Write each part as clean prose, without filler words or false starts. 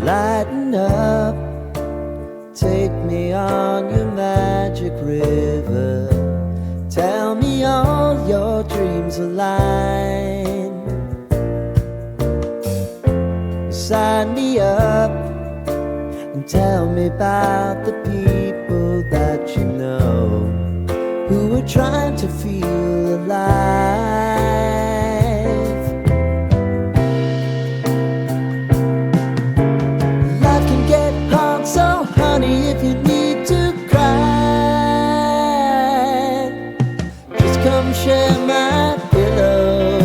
Lighten up, take me on your magic river. Tell me all your dreams align. Sign me up and tell me about the people that you know who are trying to feel alive. Life can get hard, so honey, if you need to cry, just come share my pillow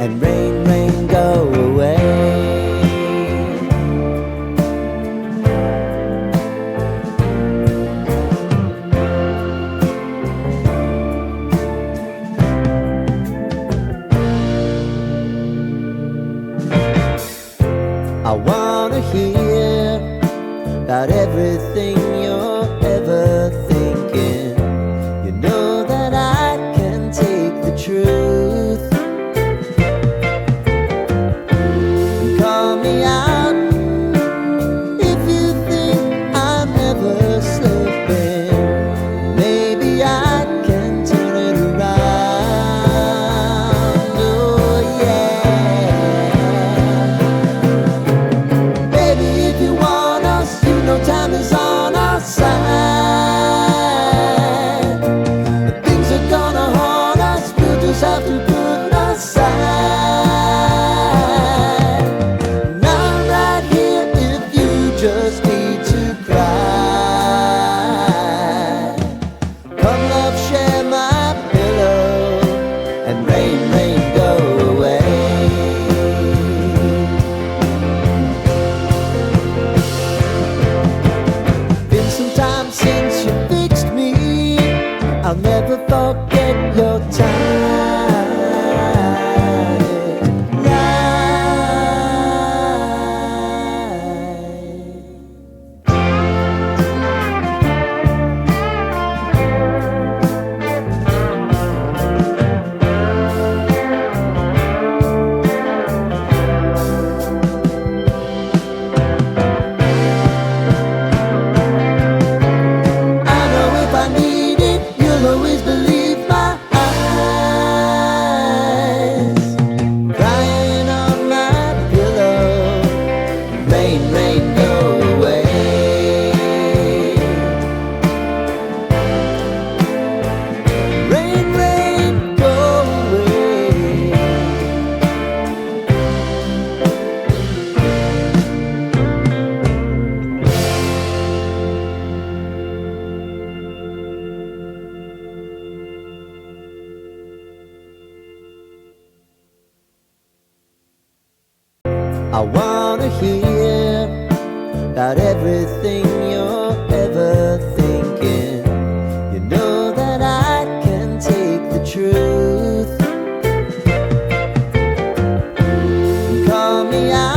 and rain, rain, go away. I wanna hear about everything you're ever thinking. You know that I can take the truth. Call me out if you think I'm ever slipping. Maybe I can turn it around. Oh yeah. Baby, if you want us, you know time is on our side. But things are gonna haunt us, we'll just have to put aside. And I'm right here if you just need to cry. Come love, share my pillow and rain, rain, go away. Been some time since you fixed me, I'll never forget your time. I know if I need it, you'll always believe my eyes. Crying on my pillow, rain, rain, go away. Rain, rain, go away. I wanna hear about everything you're ever thinking. You know that I can take the truth. Call me out